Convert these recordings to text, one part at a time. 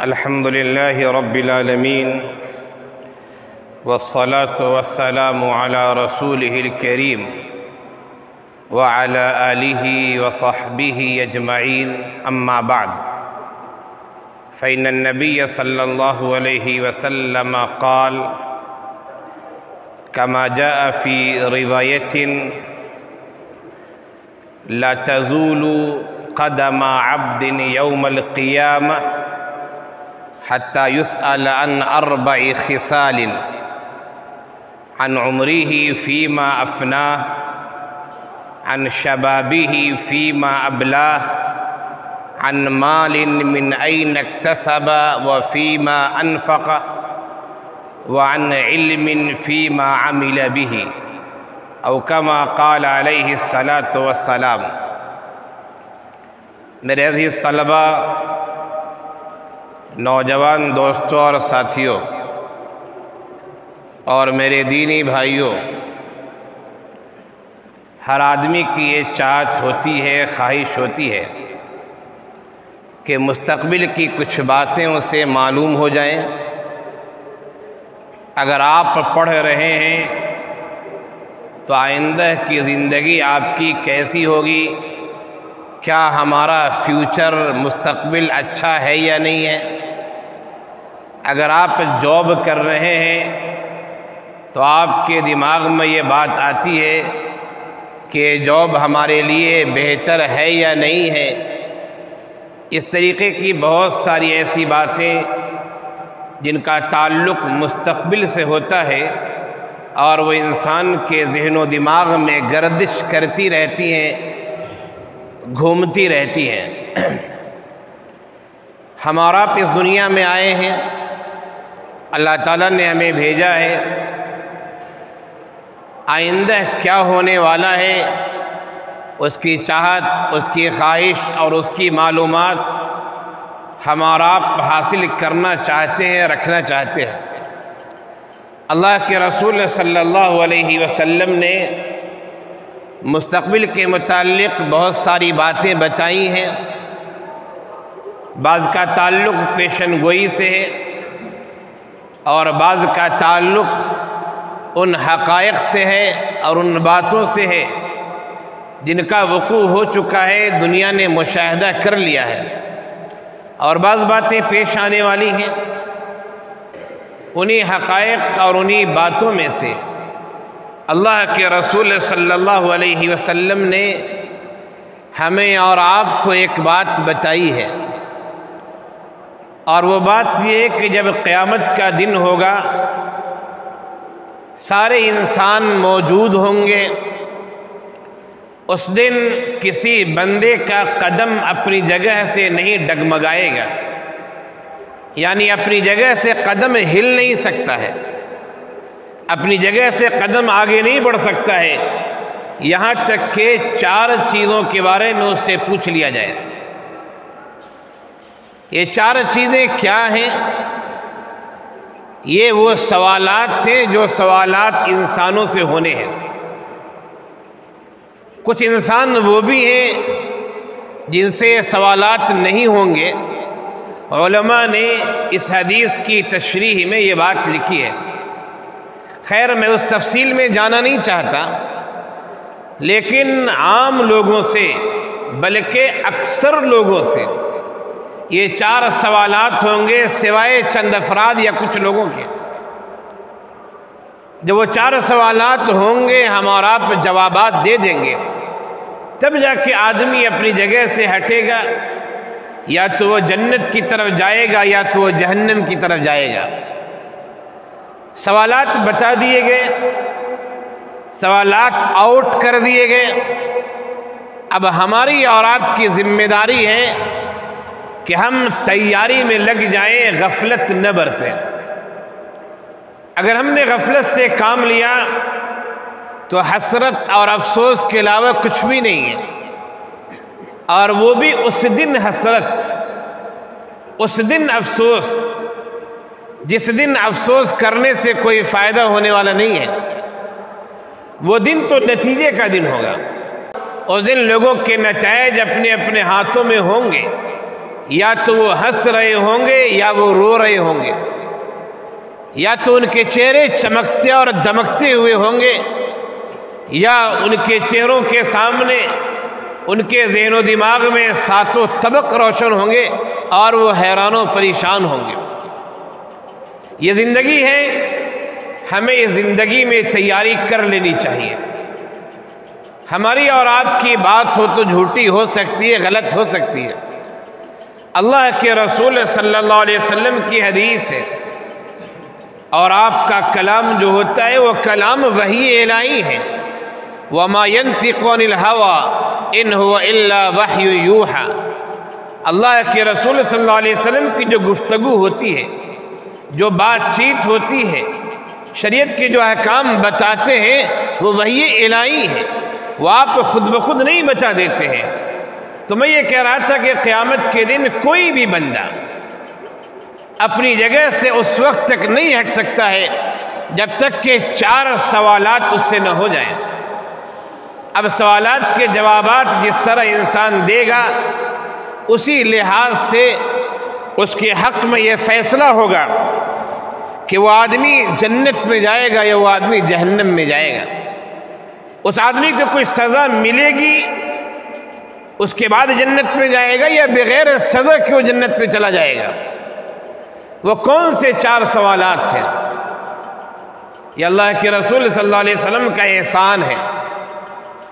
الحمد لله رب العالمين والصلاة والسلام على رسوله الكريم وعلى آله وصحبه أجمعين أما بعد فإن النبي صلى الله عليه وسلم قال كما جاء في رواية لا تزول قدم عبد يوم القيامة حتى يسأل عن 4 خصال: عن عمره فيما أفناه، عن شبابه فيما أبلاه، عن مال من أين اكتسب وفيما أنفقه، وعن علم فيما عمل به، أو كما قال عليه الصلاة والسلام۔ میرے عزیز طلبہ، نوجوان دوستوں اور ساتھیوں اور میرے دینی بھائیوں، ہر آدمی کی یہ چاہت ہوتی ہے، خواہش ہوتی ہے کہ مستقبل کی کچھ باتیں اسے معلوم ہو جائیں۔ اگر آپ پڑھ رہے ہیں تو آئندہ کی زندگی آپ کی کیسی ہوگی، کیا ہمارا فیوچر مستقبل اچھا ہے یا نہیں ہے۔ اگر آپ جاب کر رہے ہیں تو آپ کے دماغ میں یہ بات آتی ہے کہ جاب ہمارے لیے بہتر ہے یا نہیں ہے۔ اس طریقے کی بہت ساری ایسی باتیں جن کا تعلق مستقبل سے ہوتا ہے اور وہ انسان کے ذہن و دماغ میں گردش کرتی رہتی ہیں، گھومتی رہتی ہیں۔ ہم اور آپ اس دنیا میں آئے ہیں، اللہ تعالیٰ نے ہمیں بھیجا ہے۔ آئندہ کیا ہونے والا ہے اس کی چاہت، اس کی خواہش اور اس کی معلومات ہم اور آپ حاصل کرنا چاہتے ہیں، رکھنا چاہتے ہیں۔ اللہ کے رسول صلی اللہ علیہ وسلم نے مستقبل کے متعلق بہت ساری باتیں بتائی ہیں۔ بعض کا تعلق پیشن گوئی سے ہے اور بعض کا تعلق ان حقائق سے ہے اور ان باتوں سے ہے جن کا وقوع ہو چکا ہے، دنیا نے مشاہدہ کر لیا ہے، اور بعض باتیں پیش آنے والی ہیں۔ انہی حقائق اور انہی باتوں میں سے اللہ کے رسول صلی اللہ علیہ وسلم نے ہمیں اور آپ کو ایک بات بتائی ہے، اور وہ بات یہ ہے کہ جب قیامت کا دن ہوگا، سارے انسان موجود ہوں گے۔ اس دن کسی بندے کا قدم اپنی جگہ سے نہیں ڈگمگائے گا، یعنی اپنی جگہ سے قدم ہل نہیں سکتا ہے، اپنی جگہ سے قدم آگے نہیں بڑھ سکتا ہے، یہاں تک کہ 4 چیزوں کے بارے میں اس سے پوچھ لیا جائے۔ یہ 4 چیزیں کیا ہیں؟ یہ وہ سوالات ہیں جو سوالات انسانوں سے ہونے ہیں۔ کچھ انسان وہ بھی ہیں جن سے سوالات نہیں ہوں گے۔ علماء نے اس حدیث کی تشریح میں یہ بات لکھی ہے۔ خیر، میں اس تفصیل میں جانا نہیں چاہتا، لیکن عام لوگوں سے بلکہ اکثر لوگوں سے یہ 4 سوالات ہوں گے، سوائے چند افراد یا کچھ لوگوں کے۔ جب وہ 4 سوالات ہوں گے، ہم اور آپ جوابات دے دیں گے، تب جا کے آدمی اپنی جگہ سے ہٹے گا، یا تو وہ جنت کی طرف جائے گا یا تو وہ جہنم کی طرف جائے گا۔ سوالات بتا دیے گئے، سوالات آؤٹ کر دیے گئے۔ اب ہماری اور آپ کی ذمہ داری ہے کہ ہم تیاری میں لگ جائیں، غفلت نہ برتیں۔ اگر ہم نے غفلت سے کام لیا تو حسرت اور افسوس کے علاوہ کچھ بھی نہیں ہے، اور وہ بھی اس دن حسرت، اس دن افسوس جس دن افسوس کرنے سے کوئی فائدہ ہونے والا نہیں ہے۔ وہ دن تو نتیجے کا دن ہوگا، اس دن لوگوں کے نتائج اپنے اپنے ہاتھوں میں ہوں گے، یا تو وہ ہنس رہے ہوں گے یا وہ رو رہے ہوں گے، یا تو ان کے چہرے چمکتے اور دمکتے ہوئے ہوں گے، یا ان کے چہروں کے سامنے ان کے ذہن و دماغ میں ساتوں طبق روشن ہوں گے اور وہ حیران و پریشان ہوں گے۔ یہ زندگی ہے، ہمیں اس زندگی میں تیاری کر لینی چاہیے۔ ہماری اور آپ کی بات ہو تو جھوٹی ہو سکتی ہے، غلط ہو سکتی ہے۔ اللہ کے رسول صلی اللہ علیہ وسلم کی حدیث ہے، اور آپ کا کلام جو ہوتا ہے وہ کلام وحی الہی ہے۔ وَمَا يَنْطِقُ عَنِ الْهَوَىٰ إِنْ هُوَ إِلَّا وَحْيٌ يُوحَىٰ۔ اللہ کے رسول صلی اللہ علیہ وسلم کی جو گفتگو ہوتی ہے، جو بات چیت ہوتی ہے، شریعت کے جو احکام بتاتے ہیں، وہ وحی الہی ہے، وہ آپ خود بخود نہیں بتا دیتے ہیں۔ تو میں یہ کہہ رہا تھا کہ قیامت کے دن کوئی بھی بندہ اپنی جگہ سے اس وقت تک نہیں ہٹ سکتا ہے جب تک کہ 4 سوالات اس سے نہ ہو جائیں۔ اب سوالات کے جوابات جس طرح انسان دے گا، اسی لحاظ سے اس کے حق میں یہ فیصلہ ہوگا کہ وہ آدمی جنت میں جائے گا یا وہ آدمی جہنم میں جائے گا۔ اس آدمی کو کوئی سزا ملے گی اس کے بعد جنت میں جائے گا، یا بغیر سزا کے وہ جنت میں چلا جائے گا۔ وہ کون سے 4 سوالات ہیں؟ یہ اللہ کے رسول صلی اللہ علیہ وسلم کا احسان ہے،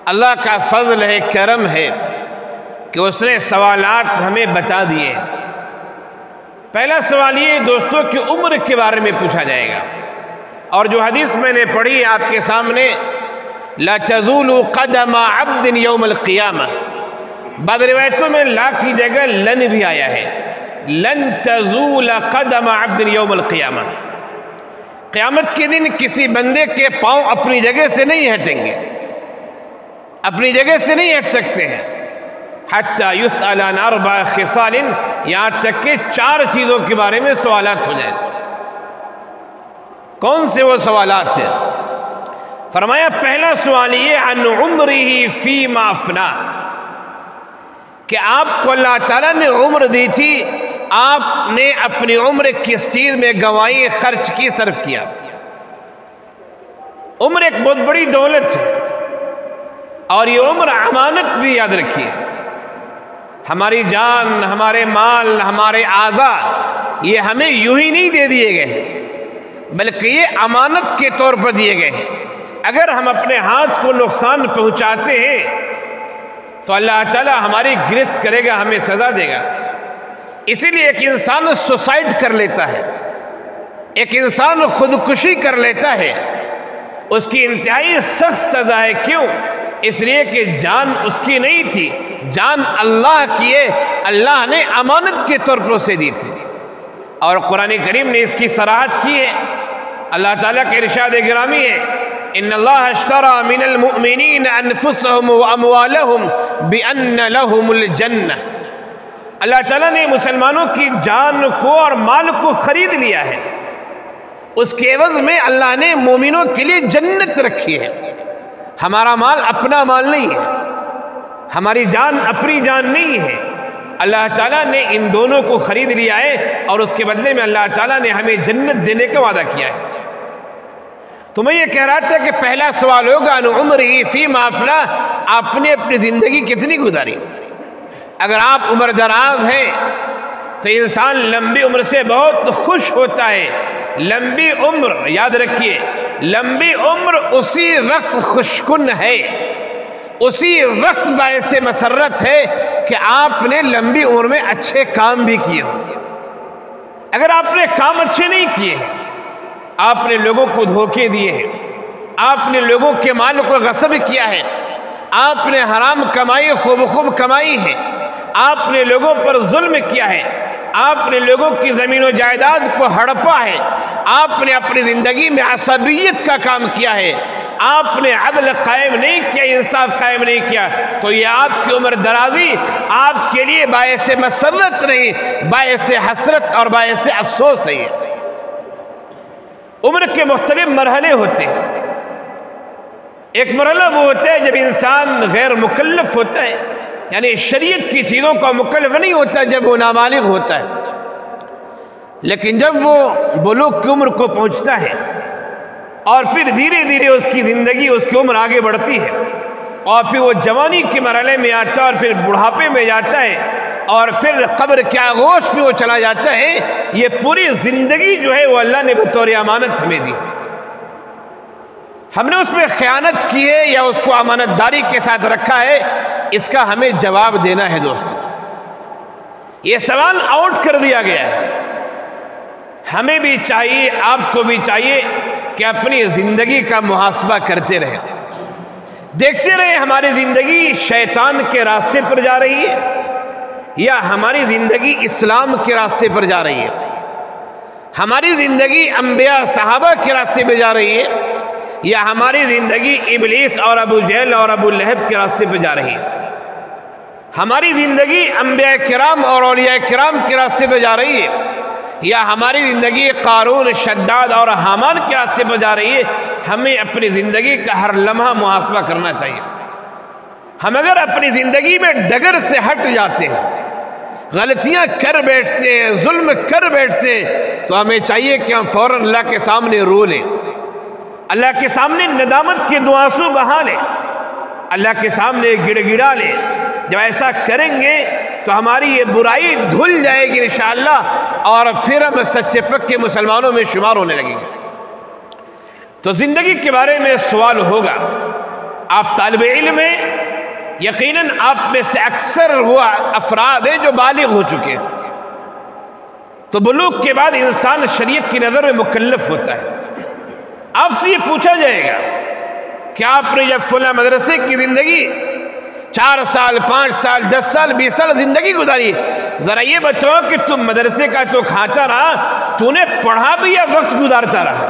اللہ کا فضل ہے، کرم ہے کہ اس نے سوالات ہمیں بتا دیے۔ پہلا سوال یہ دوستوں کہ عمر کے بارے میں پوچھا جائے گا، اور جو حدیث میں نے پڑھی آپ کے سامنے، لا تزول قدم عبد یوم القیامہ، بعض روایتوں میں لا کی جگہ لن بھی آیا ہے، لن تزول قدم عبد یوم القیامہ، قیامت کے دن کسی بندے کے پاؤں اپنی جگہ سے نہیں ہٹیں گے، اپنی جگہ سے نہیں ہٹ سکتے ہیں، حتی یسأل عن 4 خصال، یہاں تک کہ 4 چیزوں کے بارے میں سوالات ہو جائیں۔ کون سے وہ سوالات ہیں؟ فرمایا پہلا سوال یہ عن عمرہ فیما افنا، کہ آپ کو اللہ تعالیٰ نے عمر دی تھی، آپ نے اپنی عمر کس چیز میں گنوائی، خرچ کی، صرف کیا۔ عمر ایک بہت بڑی دولت ہے، اور یہ عمر امانت بھی یاد رکھیے۔ ہماری جان، ہمارے مال، ہمارے اعضاء، یہ ہمیں یوں ہی نہیں دے دیے گئے ہیں، بلکہ یہ امانت کے طور پر دیے گئے ہیں۔ اگر ہم اپنے ہاتھ کو نقصان پہنچاتے ہیں تو اللہ تعالیٰ ہماری گرفت کرے گا، ہمیں سزا دے گا۔ اسی لیے ایک انسان سوسائڈ کر لیتا ہے، ایک انسان خودکشی کر لیتا ہے، اس کی انتہائی سخت سزا ہے۔ کیوں؟ اس لیے کہ جان اس کی نہیں تھی، جان اللہ کی ہے، اللہ نے امانت کے طور پر اسے دی تھی۔ اور قرآن کریم نے اس کی صراحت کی ہے۔ اللہ تعالیٰ کے ارشاد گرامی ہے، ان اللہ اشترى من المؤمنین انفسهم واموالهم بان لهم الجنہ، اللہ تعالیٰ نے مسلمانوں کی جان کو اور مال کو خرید لیا ہے، اس کے عوض میں اللہ نے مومنوں کے لیے جنت رکھی ہے۔ ہمارا مال اپنا مال نہیں ہے، ہماری جان اپنی جان نہیں ہے، اللہ تعالیٰ نے ان دونوں کو خرید لیا ہے، اور اس کے بدلے میں اللہ تعالیٰ نے ہمیں جنت دینے کا وعدہ کیا ہے۔ تو میں یہ کہہ رہا تھا کہ پہلا سوال ہوگا ان عمرہ فیما افنا، آپ نے اپنی زندگی کتنی گزاری۔ اگر آپ عمر دراز ہیں تو انسان لمبی عمر سے بہت خوش ہوتا ہے۔ لمبی عمر یاد رکھیے، لمبی عمر اسی وقت خوشکن ہے، اسی وقت باعث مسرت ہے کہ آپ نے لمبی عمر میں اچھے کام بھی کیے ہوں۔ اگر آپ نے کام اچھے نہیں کیے ہیں، آپ نے لوگوں کو دھوکے دیے ہیں، آپ نے لوگوں کے مال کو غصب کیا ہے، آپ نے حرام کمائی خوب کمائی ہے، آپ نے لوگوں پر ظلم کیا ہے، آپ نے لوگوں کی زمین و جائیداد کو ہڑپا ہے، آپ نے اپنی زندگی میں عصبیت کا کام کیا ہے، آپ نے عدل قائم نہیں کیا، انصاف قائم نہیں کیا، تو یہ آپ کی عمر درازی آپ کے لیے باعث مسرت نہیں، باعث حسرت اور باعث افسوس ہے۔ عمر کے مختلف مرحلے ہوتے ہیں۔ ایک مرحلہ وہ ہوتا ہے جب انسان غیر مکلف ہوتا ہے، یعنی شریعت کی چیزوں کا مکلف نہیں ہوتا جب وہ نابالغ ہوتا ہے، لیکن جب وہ بلوغ کی عمر کو پہنچتا ہے اور پھر دھیرے دھیرے اس کی زندگی، اس کی عمر آگے بڑھتی ہے اور پھر وہ جوانی کے مرحلے میں آتا ہے اور پھر بڑھاپے میں جاتا ہے اور پھر قبر کے آغوش میں وہ چلا جاتا ہے، یہ پوری زندگی جو ہے وہ اللہ نے بطور امانت ہمیں دی، ہم نے اس میں خیانت کی ہے یا اس کو امانت داری کے ساتھ رکھا ہے، اس کا ہمیں جواب دینا ہے دوستو۔ یہ سوال آؤٹ کر دیا گیا ہے، ہمیں بھی چاہیے، آپ کو بھی چاہیے کہ اپنی زندگی کا محاسبہ کرتے رہیں، دیکھتے رہیں ہماری زندگی شیطان کے راستے پر جا رہی ہے یا ہماری زندگی اسلام کے راستے پر جا رہی ہے، ہماری زندگی انبیاء صحابہ کے راستے پہ جا رہی ہے یا ہماری زندگی ابلیس اور ابو جہل اور ابو لہب کے راستے پہ جا رہی ہے، ہماری زندگی انبیاء کرام اور اولیاء کرام کے راستے پہ جا رہی ہے یا ہماری زندگی قارون، شداد اور حامان کے راستے پہ جا رہی ہے۔ ہمیں اپنی زندگی کا ہر لمحہ محاسبہ کرنا چاہیے۔ ہم اگر اپنی زندگی میں ڈگر سے ہٹ جاتے ہیں، غلطیاں کر بیٹھتے ہیں، ظلم کر بیٹھتے ہیں، تو ہمیں چاہیے کہ ہم فوراً اللہ کے سامنے رو لیں، اللہ کے سامنے ندامت کے دو آنسو بہا لیں، اللہ کے سامنے گڑ گڑا لیں۔ جب ایسا کریں گے تو ہماری یہ برائی دھل جائے گی انشاءاللہ، اور پھر ہم سچے پکے مسلمانوں میں شمار ہونے لگیں گے۔ تو زندگی کے بارے میں سوال ہوگا، آپ طالب علم ہیں، یقیناً آپ میں سے اکثر وہ افراد ہیں جو بالغ ہو چکے ہیں، تو بلوغ کے بعد انسان شریعت کی نظر میں مکلف ہوتا ہے۔ آپ سے یہ پوچھا جائے گا کہ آپ نے جب فلاں مدرسے کی زندگی 4 سال 5 سال 10 سال 20 سال زندگی گزاری، ذرا یہ بتاؤ کہ تم مدرسے کا تو کھاتا رہا، تو نے پڑھا بھی یا وقت گزارتا رہا؟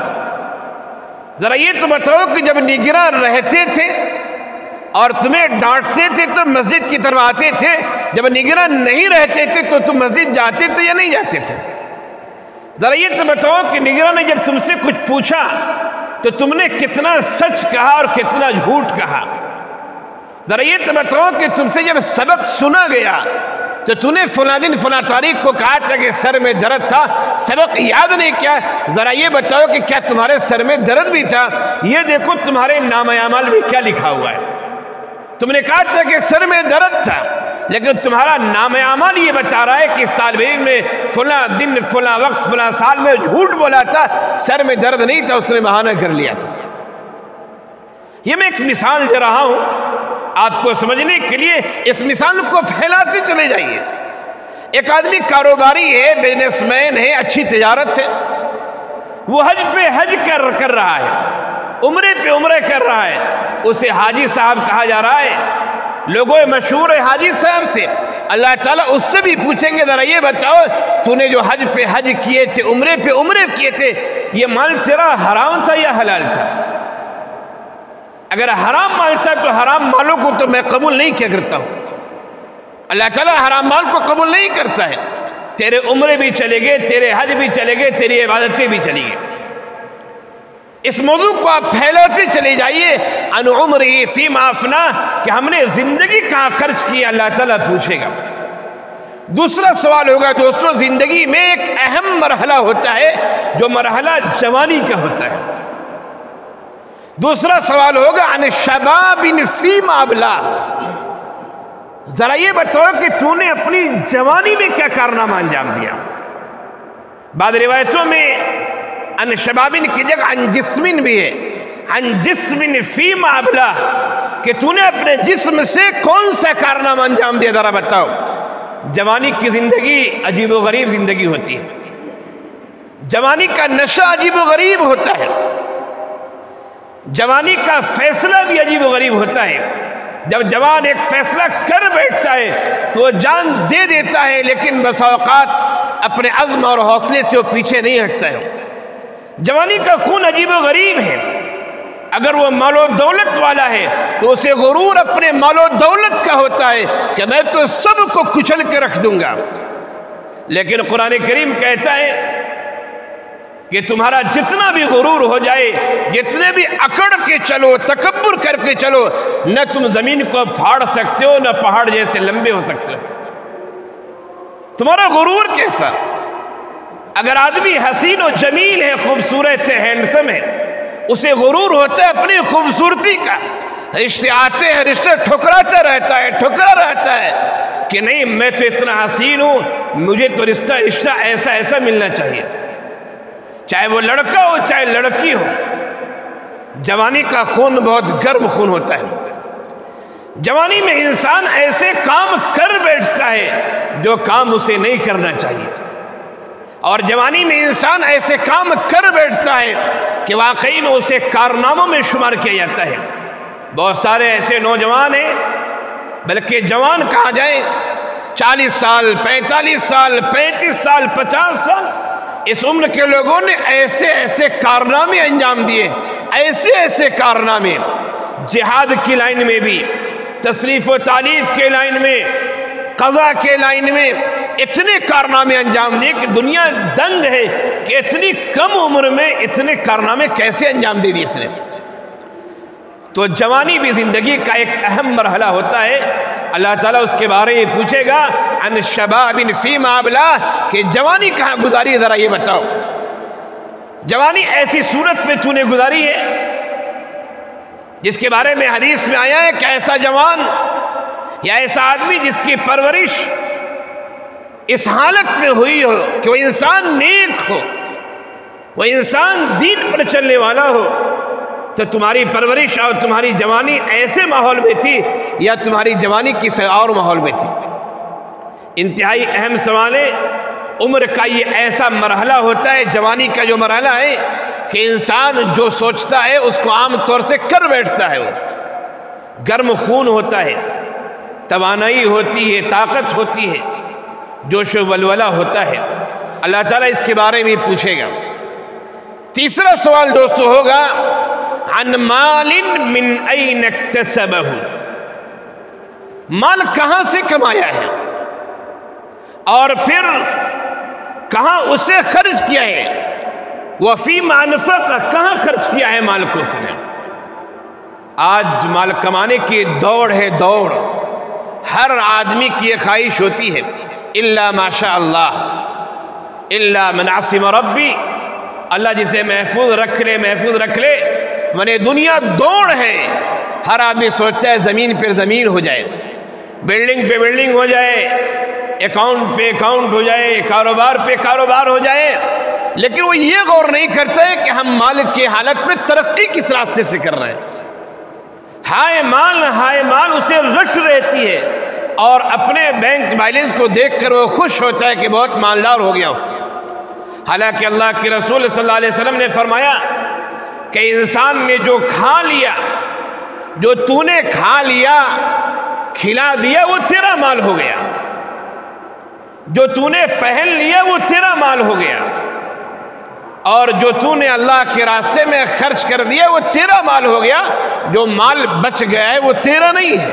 ذرا یہ تو بتاؤ کہ جب نگراں رہتے تھے اور تمہیں ڈانٹتے تھے تو مسجد کی طرف آتے تھے، جب نگراں نہیں رہتے تھے تو تم مسجد جاتے تھے یا نہیں جاتے تھے؟ ذرا یہ تو بتاؤ کہ نگراں نے جب تم سے کچھ پوچھا تو تم نے کتنا سچ کہا اور کتنا جھوٹ کہا؟ ذرا یہ تو بتاؤ کہ تم سے جب سبق سنا گیا تو تم نے فلاں دن فلاں تاریخ کو کہا تھا کہ سر میں درد تھا، سبق یاد نہیں کیا؟ ذرا یہ بتاؤ کہ کیا تمہارے سر میں درد بھی تھا؟ یہ دیکھو تمہارے نامہ اعمال میں کیا لکھا ہوا ہے، تم نے کہا تھا کہ سر میں درد تھا، لیکن تمہارا نامہ اعمال یہ بتا رہا ہے کہ اس طالب علم نے فلاں دن فلاں وقت فلاں سال میں جھوٹ بولا تھا، سر میں درد نہیں تھا، اس نے بہانہ کر لیا تھا۔ یہ میں ایک مثال دے رہا ہوں آپ کو سمجھنے کے لیے، اس مثال کو پھیلاتے چلے جائیے۔ ایک آدمی کاروباری ہے، بزنس مین ہے، اچھی تجارت ہے، وہ حج پہ حج کر رہا ہے، عمرے پہ عمرے کر رہا ہے، اسے حاجی صاحب کہا جا رہا ہے، لوگوں مشہور ہے حاجی صاحب سے۔ اللہ تعالیٰ اس سے بھی پوچھیں گے ذرا یہ بتاؤ تو نے جو حج پہ حج کیے تھے، عمرے پہ عمرے کیے تھے، یہ مال تیرا حرام تھا یا حلال تھا؟ اگر حرام مال تھا تو حرام مالوں کو تو میں قبول نہیں کیا کرتا ہوں، اللہ تعالیٰ حرام مال کو قبول نہیں کرتا ہے۔ تیرے عمرے بھی چلے گئے، تیرے حج بھی چلے گئے، تیری عبادتیں بھی چلی گئی۔ اس موضوع کو آپ پھیلاتے چلے جائیے، ان عمری فیما افنا، کہ ہم نے زندگی کہاں خرچ کی، اللہ تعالیٰ پوچھے گا۔ دوسرا سوال ہوگا دوستوں، زندگی میں ایک اہم مرحلہ ہوتا ہے جو مرحلہ جوانی کا ہوتا ہے۔ دوسرا سوال ہوگا ان شباب فیما ابلا، ذرا یہ بتاؤ کہ تو نے اپنی جوانی میں کیا کارنامہ انجام دیا۔ بعض روایتوں میں ان شبابن کی جگہ ان جسمن بھی ہے، ان جسمن فیما ابلا، کہ تو نے اپنے جسم سے کون سا کارنامہ انجام دیا، ذرا بتاؤ۔ جوانی کی زندگی عجیب و غریب زندگی ہوتی ہے، جوانی کا نشہ عجیب و غریب ہوتا ہے، جوانی کا فیصلہ بھی عجیب و غریب ہوتا ہے۔ جب جوان ایک فیصلہ کر بیٹھتا ہے تو وہ جان دے دیتا ہے، لیکن بسا اوقات اپنے عزم اور حوصلے سے وہ پیچھے نہیں ہٹتا ہے۔ جوانی کا خون عجیب و غریب ہے، اگر وہ مال و دولت والا ہے تو اسے غرور اپنے مال و دولت کا ہوتا ہے کہ میں تو سب کو کچل کے رکھ دوں گا، لیکن قرآن کریم کہتا ہے کہ تمہارا جتنا بھی غرور ہو جائے، جتنے بھی اکڑ کے چلو، تکبر کر کے چلو، نہ تم زمین کو پھاڑ سکتے ہو، نہ پہاڑ جیسے لمبے ہو سکتے ہو۔ تمہارا غرور کیسا؟ اگر آدمی حسین و جمیل ہے، خوبصورت ہے، ہینڈسم ہے، اسے غرور ہوتا ہے اپنی خوبصورتی کا، رشتے آتے ہیں، رشتے ٹھکراتا رہتا ہے کہ نہیں میں تو اتنا حسین ہوں، مجھے تو رشتہ ایسا ملنا چاہیے، چاہے وہ لڑکا ہو چاہے لڑکی ہو۔ جوانی کا خون بہت گرم خون ہوتا ہے۔ جوانی میں انسان ایسے کام کر بیٹھتا ہے جو کام اسے نہیں کرنا چاہیے، اور جوانی میں انسان ایسے کام کر بیٹھتا ہے کہ واقعی میں اسے کارناموں میں شمار کیا جاتا ہے۔ بہت سارے ایسے نوجوان ہیں، بلکہ جوان کہا جائے، 40 سال 45 سال 35 سال 50 سال اس عمر کے لوگوں نے ایسے کارنامے انجام دیے، ایسے کارنامے، جہاد کی لائن میں بھی، تصریف و تعلیف کے لائن میں، قضاء کے لائن میں اتنے کارنامے انجام دیے کہ دنیا دنگ ہے کہ اتنی کم عمر میں اتنے کارنامے کیسے انجام دے دیے اس نے۔ تو جوانی بھی زندگی کا ایک اہم مرحلہ ہوتا ہے۔ اللہ تعالیٰ اس کے بارے میں پوچھے گا عن شباب فیما ابلاہ، کہ جوانی کہاں گزاری، ذرا یہ بتاؤ۔ جوانی ایسی صورت میں تو نے گزاری ہے جس کے بارے میں حدیث میں آیا ہے کہ ایسا جوان یا ایسا آدمی جس کی پرورش اس حالت میں ہوئی ہو کہ وہ انسان نیک ہو، وہ انسان دین پر چلنے والا ہو، تو تمہاری پرورش اور تمہاری جوانی ایسے ماحول میں تھی یا تمہاری جوانی کسی اور ماحول میں تھی؟ انتہائی اہم سوال ہے۔ عمر کا یہ ایسا مرحلہ ہوتا ہے، جوانی کا جو مرحلہ ہے، کہ انسان جو سوچتا ہے اس کو عام طور سے کر بیٹھتا ہے۔ وہ گرم خون ہوتا ہے، توانائی ہوتی ہے، طاقت ہوتی ہے، جوش و ولولہ ہوتا ہے۔ اللہ تعالیٰ اس کے بارے میں پوچھے گا۔ تیسرا سوال دوستو ہوگا عن مال من این اکتسبہ، مال کہاں سے کمایا ہے اور پھر کہاں اسے خرچ کیا ہے، وفیما انفقہ، کہاں خرچ کیا ہے مال کو اس نے۔ آج مال کمانے کی دوڑ ہے، دوڑ ہر آدمی کی یہ خواہش ہوتی ہے، الا ماشاء اللہ، الا من عصم ربی، اللہ جسے محفوظ رکھ لے۔ منے دنیا دوڑ ہے، ہر آدمی سوچتا ہے زمین پر زمین ہو جائے، بلڈنگ پہ بلڈنگ ہو جائے، اکاؤنٹ پہ اکاؤنٹ ہو جائے، کاروبار پہ کاروبار ہو جائے، لیکن وہ یہ غور نہیں کرتا ہے کہ ہم مال کی حالت میں ترقی کس راستے سے کر رہے ہیں۔ ہائے مال اسے رٹ رہتی ہے، اور اپنے بینک بیلنس کو دیکھ کر وہ خوش ہوتا ہے کہ بہت مالدار ہو گیا ہو۔ حالانکہ اللہ کے رسول صلی اللہ علیہ وسلم نے فرمایا کہ انسان نے جو کھا لیا، جو تو نے کھا لیا، کھلا دیا، وہ تیرا مال ہو گیا۔ جو تو نے پہن لیا وہ تیرا مال ہو گیا، اور جو تو نے اللہ کے راستے میں خرچ کر دیا وہ تیرا مال ہو گیا۔ جو مال بچ گیا ہے وہ تیرا نہیں ہے۔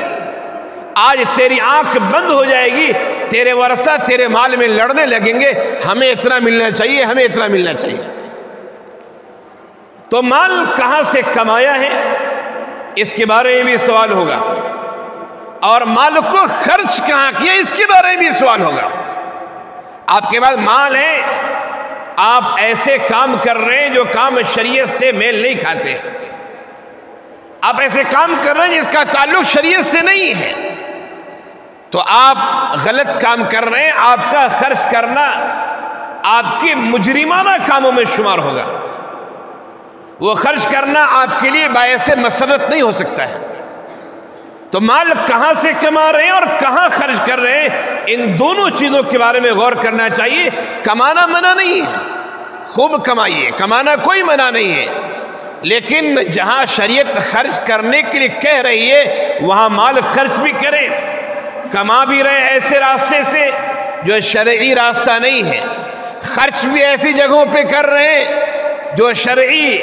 آج تیری آنکھ بند ہو جائے گی، تیرے ورثہ تیرے مال میں لڑنے لگیں گے، ہمیں اتنا ملنا چاہیے، ہمیں اتنا ملنا چاہیے۔ تو مال کہاں سے کمایا ہے، اس کے بارے میں بھی سوال ہوگا، اور مال کو خرچ کہاں کیا، اس کے بارے میں بھی سوال ہوگا۔ آپ کے پاس مال ہے، آپ ایسے کام کر رہے ہیں جو کام شریعت سے میل نہیں کھاتے، آپ ایسے کام کر رہے ہیں جس کا تعلق شریعت سے نہیں ہے، تو آپ غلط کام کر رہے ہیں۔ آپ کا خرچ کرنا آپ کی مجرمانہ کاموں میں شمار ہوگا، وہ خرچ کرنا آپ کے لیے باعث مسرت نہیں ہو سکتا ہے۔ تو مال کہاں سے کما رہے ہیں اور کہاں خرچ کر رہے ہیں، ان دونوں چیزوں کے بارے میں غور کرنا چاہیے۔ کمانا منع نہیں ہے، خوب کمائیے، کمانا کوئی منع نہیں ہے، لیکن جہاں شریعت خرچ کرنے کے لیے کہہ رہی ہے وہاں مال خرچ بھی کریں۔ کما بھی رہے ایسے راستے سے جو شرعی راستہ نہیں ہے، خرچ بھی ایسی جگہوں پہ کر رہے ہیں جو شرعی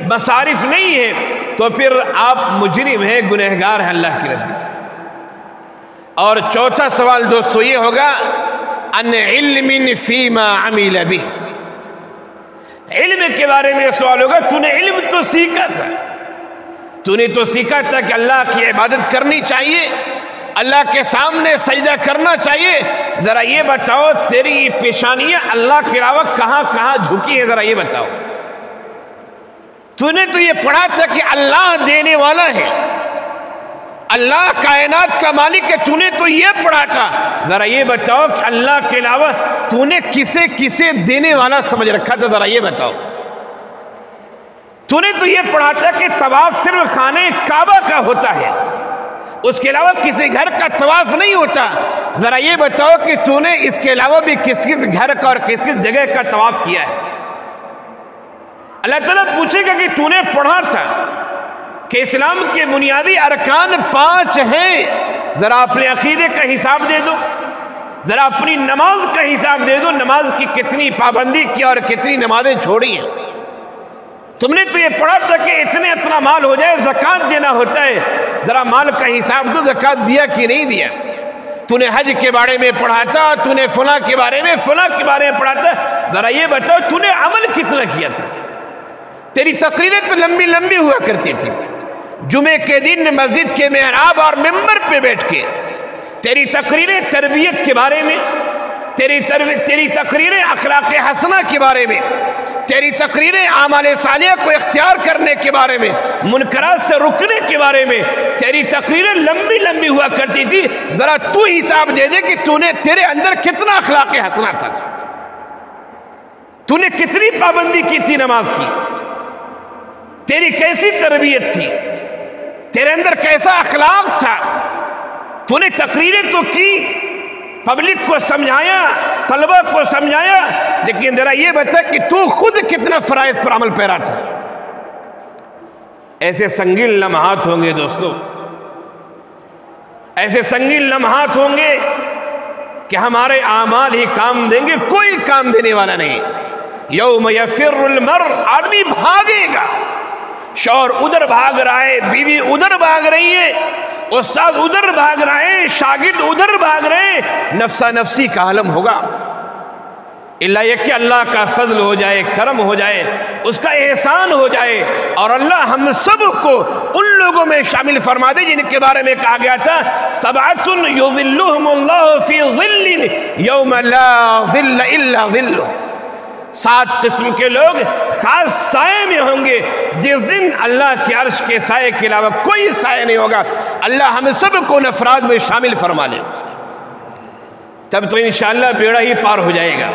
مصارف نہیں ہے، تو پھر آپ مجرم ہیں، گنہگار ہیں اللہ کی رضا۔ اور چوتھا سوال دوستو یہ ہوگا ان علم فیما عمل به، علم کے بارے میں سوال ہوگا، تو نے علم تو سیکھا تھا، تو نے تو سیکھا تھا کہ اللہ کی عبادت کرنی چاہیے، اللہ کے سامنے سجدہ کرنا چاہیے، ذرا یہ بتاؤ تیری یہ پیشانیاں اللہ کے علاوہ کہاں کہاں جھکی ہیں، ذرا یہ بتاؤ۔ تو نے تو یہ پڑھا تھا کہ اللہ دینے والا ہے، اللہ کائنات کا مالک ہے، تو نے تو یہ پڑھا تھا، ذرا یہ بتاؤ کہ اللہ کے علاوہ تو نے کسے کسے دینے والا سمجھ رکھا تھا، ذرا یہ بتاؤ۔ تو نے تو یہ پڑھا تھا کہ طواف صرف خانہ کعبہ کا ہوتا ہے، اس کے علاوہ کسی گھر کا طواف نہیں ہوتا، ذرا یہ بتاؤ کہ تو نے اس کے علاوہ بھی کس کس گھر کا اور کس کس جگہ کا طواف کیا ہے۔ اللہ تعالیٰ پوچھے گا کہ تو نے پڑھا تھا کہ اسلام کے بنیادی ارکان 5 ہیں، ذرا اپنے عقیدے کا حساب دے دو، ذرا اپنی نماز کا حساب دے دو، نماز کی کتنی پابندی کی اور کتنی نمازیں چھوڑی ہیں۔ تم نے تو یہ پڑھا تھا کہ اتنا مال ہو جائے زکوٰۃ دینا ہوتا ہے، ذرا مال کا حساب دو، زکوٰۃ دیا کہ نہیں دیا۔ تو نے حج کے بارے میں پڑھا تھا، تو نے فلاں کے بارے میں پڑھا تھا، ذرا یہ بتاؤ تو نے عمل کتنا کیا تھا۔ تیری تقریریں تو لمبی لمبی ہوا کرتی تھی، جمعے کے دن مسجد کے محراب اور ممبر پہ بیٹھ کے تیری تقریریں تربیت کے بارے میں، تیری تقریریں اخلاق حسنہ کے بارے میں، تیری تقریریں اعمال صالحہ کو اختیار کرنے کے بارے میں، منکرات سے رکنے کے بارے میں، تیری تقریریں لمبی لمبی ہوا کرتی تھی، ذرا تو حساب دے دے کہ تیرے اندر کتنا اخلاق حسنہ تھا، تو نے کتنی پابندی کی تھی نماز کی، تیری کیسی تربیت تھی، تیرے اندر کیسا اخلاق تھا۔ تو نے تقریریں تو کی، پبلک کو سمجھایا، طلبہ کو سمجھایا، لیکن ذرا یہ بتا کہ تو خود کتنا فرائض پر عمل پیرا تھا۔ ایسے سنگین لمحات ہوں گے دوستو، ایسے سنگین لمحات ہوں گے کہ ہمارے اعمال ہی کام دیں گے، کوئی کام دینے والا نہیں۔ یوم یفر المرء، آدمی بھاگے گا، شوہر ادھر بھاگ رہا ہے، بیوی ادھر بھاگ رہی ہے، استاد ادھر بھاگ رہے ہیں، شاگرد ادھر بھاگ رہے ہیں، نفسا نفسی کا عالم ہوگا، اللہ یہ کہ اللہ کا فضل ہو جائے، کرم ہو جائے، اس کا احسان ہو جائے، اور اللہ ہم سب کو ان لوگوں میں شامل فرما دے جن کے بارے میں کہا گیا تھا سبعۃ یظلھم اللہ فی ظل یوم لا ظل الا ظلہ، 7 قسم کے لوگ خاص سائے میں ہوں گے جس دن اللہ کے عرش کے سائے کے علاوہ کوئی سائے نہیں ہوگا۔ اللہ ہم سب کو ان افراد میں شامل فرما لے، تب تو انشاءاللہ بیڑا ہی پار ہو جائے گا۔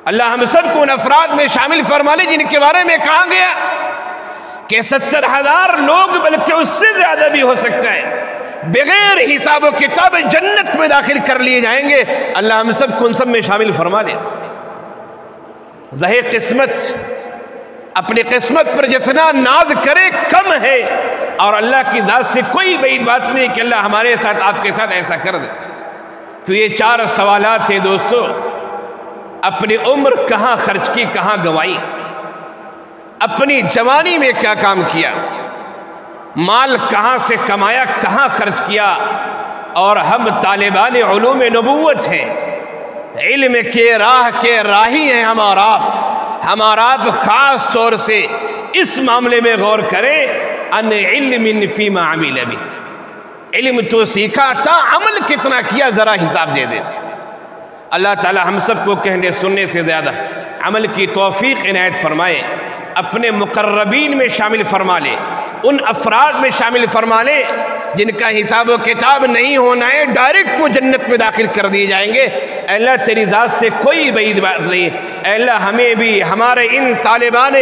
اللہ ہم سب کو ان افراد میں شامل فرما لے جن کے بارے میں کہا گیا کہ 70,000 لوگ، بلکہ اس سے زیادہ بھی ہو سکتا ہے، بغیر حساب و کتاب جنت میں داخل کر لیے جائیں گے۔ اللہ ہم سب کو ان سب میں شامل فرما لے۔ ذہِ قسمت اپنی قسمت پر جتنا ناز کرے کم ہے، اور اللہ کی ذات سے کوئی بعید بات نہیں کہ اللہ ہمارے ساتھ، آپ کے ساتھ ایسا کر دے۔ تو یہ 4 سوالات ہیں دوستو، اپنی عمر کہاں خرچ کی، کہاں گنوائی، اپنی جوانی میں کیا کام کیا، مال کہاں سے کمایا، کہاں خرچ کیا، اور ہم طالبان علوم نبوت ہیں، علم کے راہ کے راہی ہیں ہم اور آپ خاص طور سے اس معاملے میں غور کریں، ان علم فیما عمل بھی، علم تو سیکھا تھا، عمل کتنا کیا، ذرا حساب دے دے۔ اللہ تعالی ہم سب کو کہنے سننے سے زیادہ عمل کی توفیق عنایت فرمائے، اپنے مقربین میں شامل فرما لے، ان افراد میں شامل فرما لے جن کا حساب و کتاب نہیں ہونا ہے، ڈائریکٹ وہ جنت میں داخل کر دیے جائیں گے۔ اے اللہ تیری ذات سے کوئی بعید بات نہیں، اے اللہ ہمیں بھی، ہمارے ان طالبان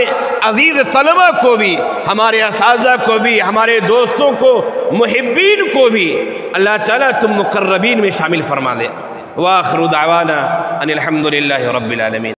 عزیز طلبہ کو بھی، ہمارے اساتذہ کو بھی، ہمارے دوستوں کو، محبین کو بھی اللہ تعالیٰ تم مقربین میں شامل فرما دے۔ وآخر دعوانا ان الحمد للہ رب العالمین۔